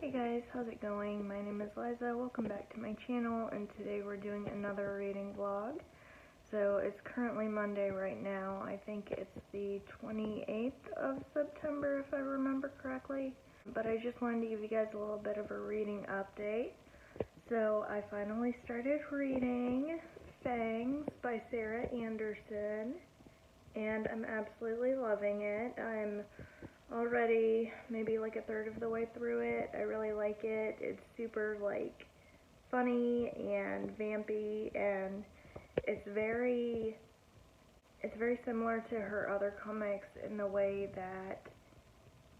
Hey guys, how's it going? My name is Liza. Welcome back to my channel, and today we're doing another reading vlog. So it's currently Monday right now. I think it's the 28th of September if I remember correctly. But I just wanted to give you guys a little bit of a reading update. So I finally started reading Fangs by Sarah Anderson, and I'm absolutely loving it. I'm already maybe like a third of the way through it. I really like it. It's super like funny and vampy, and it's very similar to her other comics in the way that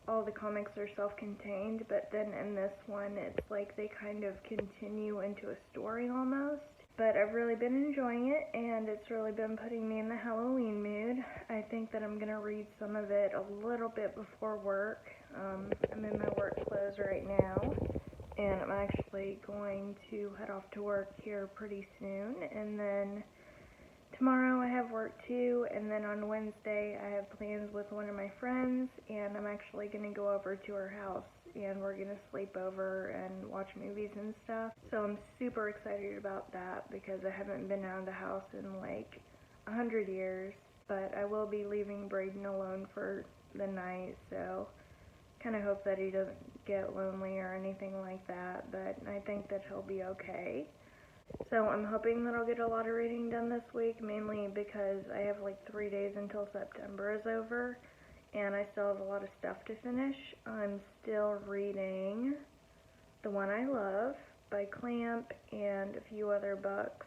all the comics are self-contained, but then in this one it's like they kind of continue into a story almost. But I've really been enjoying it, and it's really been putting me in the Halloween mood. I think that I'm going to read some of it a little bit before work. I'm in my work clothes right now, and I'm actually going to head off to work here pretty soon. And then tomorrow I have work too, and then on Wednesday I have plans with one of my friends, and I'm actually going to go over to her house, and we're going to sleep over and watch movies and stuff. So I'm super excited about that because I haven't been out of the house in like 100 years, but I will be leaving Braden alone for the night, so kind of hope that he doesn't get lonely or anything like that, but I think that he'll be okay. So I'm hoping that I'll get a lot of reading done this week, mainly because I have like 3 days until September is over, and I still have a lot of stuff to finish. I'm still reading The One I Love by Clamp and a few other books,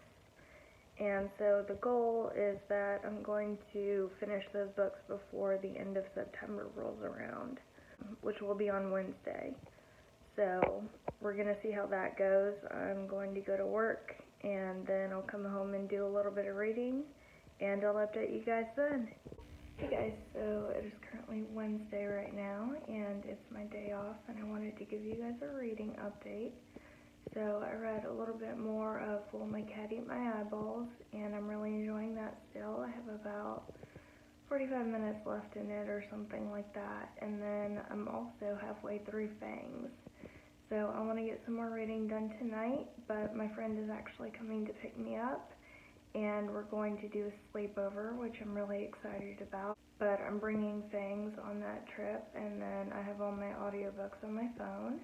and so the goal is that I'm going to finish those books before the end of September rolls around, which will be on Wednesday. So we're going to see how that goes. I'm going to go to work, and then I'll come home and do a little bit of reading, and I'll update you guys then. Hey guys, so it is currently Wednesday right now, and it's my day off, and I wanted to give you guys a reading update. So I read a little bit more of Will My Cat Eat My Eyeballs, and I'm really enjoying that still. I have about 45 minutes left in it or something like that, and then I'm also halfway through Fangs. So I want to get some more reading done tonight, but my friend is actually coming to pick me up, and we're going to do a sleepover, which I'm really excited about. But I'm bringing Fangs on that trip, and then I have all my audiobooks on my phone,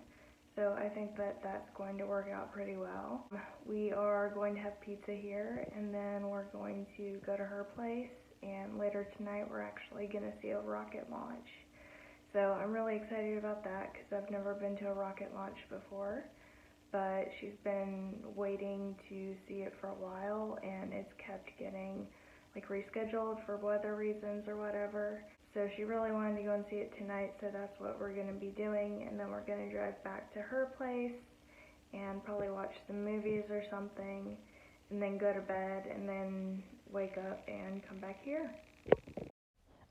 so I think that that's going to work out pretty well. We are going to have pizza here, and then we're going to go to her place, and later tonight we're actually going to see a rocket launch. So I'm really excited about that because I've never been to a rocket launch before, but she's been waiting to see it for a while, and it's kept getting like rescheduled for weather reasons or whatever. So she really wanted to go and see it tonight, so that's what we're going to be doing, and then we're going to drive back to her place and probably watch some movies or something, and then go to bed, and then wake up and come back here.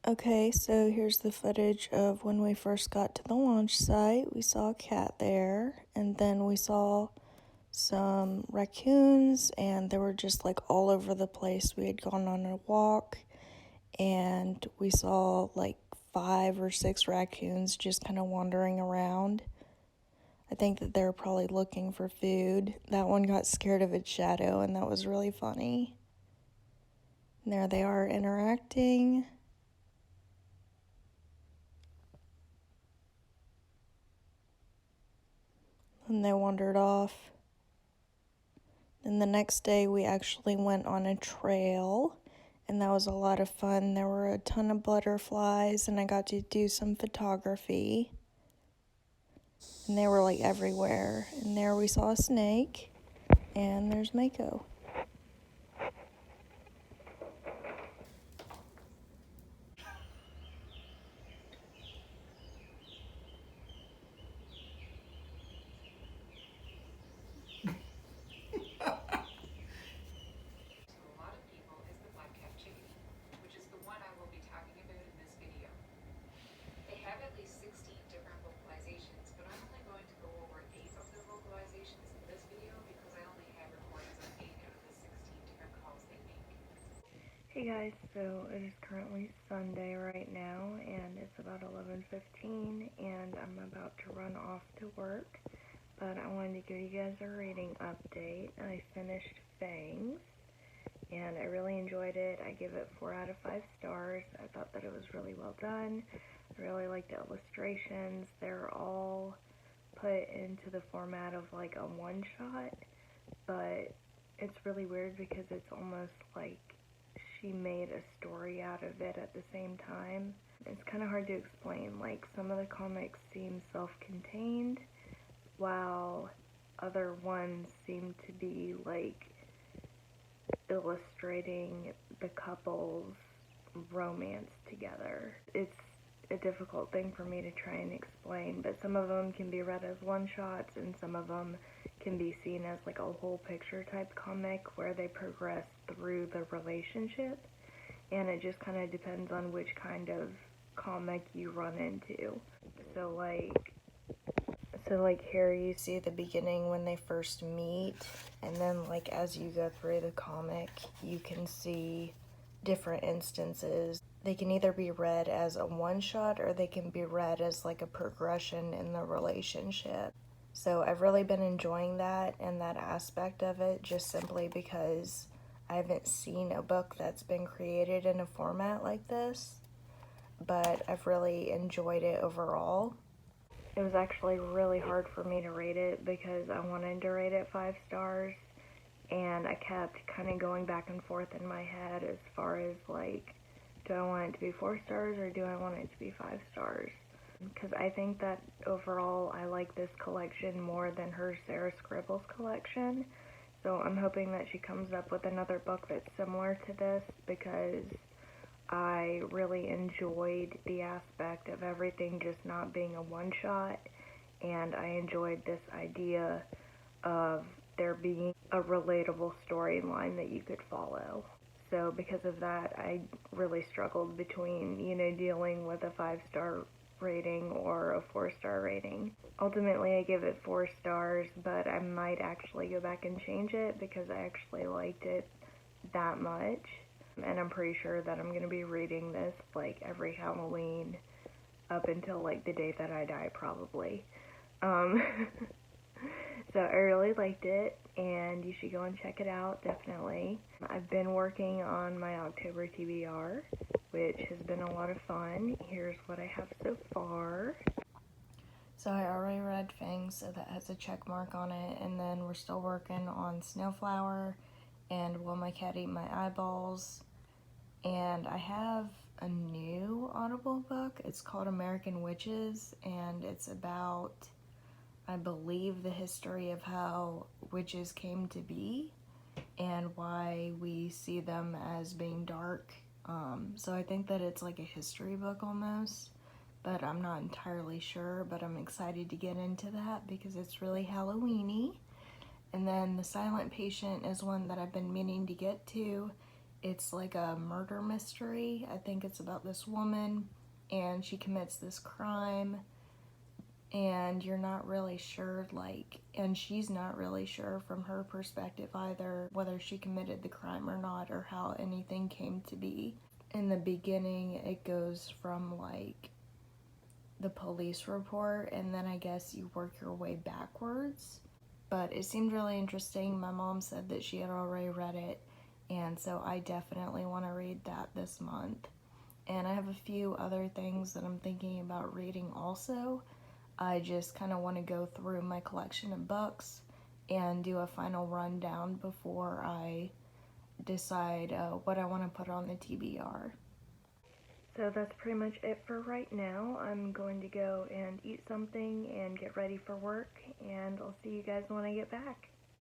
Okay, so here's the footage of when we first got to the launch site. We saw a cat there, and then we saw some raccoons, and they were just like all over the place. We had gone on a walk, and we saw like 5 or 6 raccoons just kind of wandering around. I think that they were probably looking for food. That one got scared of its shadow, and that was really funny. And there they are interacting. And they wandered off. Then the next day we actually went on a trail, and that was a lot of fun. There were a ton of butterflies, and I got to do some photography, and they were like everywhere. And there we saw a snake, and there's Mako. Hey guys, so it is currently Sunday right now, and it's about 11:15, and I'm about to run off to work. but I wanted to give you guys a reading update. I finished Fangs, and I really enjoyed it. I give it 4 out of 5 stars. I thought that it was really well done. I really liked the illustrations. They're all put into the format of like a one-shot, but it's really weird because it's almost like she made a story out of it at the same time. It's kind of hard to explain. Like, some of the comics seem self-contained, while other ones seem to be like illustrating the couple's romance together. It's a difficult thing for me to try and explain, but some of them can be read as one-shots, and some of them can be seen as like a whole picture type comic where they progress through the relationship, and it just kind of depends on which kind of comic you run into. So like here you see the beginning when they first meet, and then like as you go through the comic you can see different instances. They can either be read as a one-shot or they can be read as like a progression in the relationship. So I've really been enjoying that and that aspect of it, just simply because I haven't seen a book that's been created in a format like this, but I've really enjoyed it overall. It was actually really hard for me to rate it because I wanted to rate it 5 stars, and I kept kind of going back and forth in my head as far as like, do I want it to be 4 stars or do I want it to be 5 stars? Because I think that overall I like this collection more than her Sarah Scribbles collection. So I'm hoping that she comes up with another book that's similar to this, because I really enjoyed the aspect of everything just not being a one-shot, and I enjoyed this idea of there being a relatable storyline that you could follow. So because of that, I really struggled between, dealing with a 5-star rating or a 4-star rating. Ultimately, I give it 4 stars, but I might actually go back and change it because I actually liked it that much. And I'm pretty sure that I'm going to be reading this like every Halloween up until like the day that I die, probably. So I really liked it, and you should go and check it out, definitely. I've been working on my October TBR, which has been a lot of fun. Here's what I have so far. So I already read Fangs, so that has a check mark on it, and then we're still working on Snowflower and Will My Cat Eat My Eyeballs. And I have a new Audible book. It's called American Witches, and it's about, I believe, the history of how witches came to be and why we see them as being dark. So I think that it's like a history book almost, but I'm not entirely sure, but I'm excited to get into that because it's really Halloween-y. And then The Silent Patient is one that I've been meaning to get to. It's like a murder mystery. I think it's about this woman, and she commits this crime, and you're not really sure, and she's not really sure from her perspective either whether she committed the crime or not, or how anything came to be. In the beginning, it goes from the police report, and then I guess you work your way backwards. But it seemed really interesting. My mom said that she had already read it, and so I definitely want to read that this month. And I have a few other things that I'm thinking about reading also. I just kind of want to go through my collection of books and do a final rundown before I decide what I want to put on the TBR. So that's pretty much it for right now. I'm going to go and eat something and get ready for work, and I'll see you guys when I get back.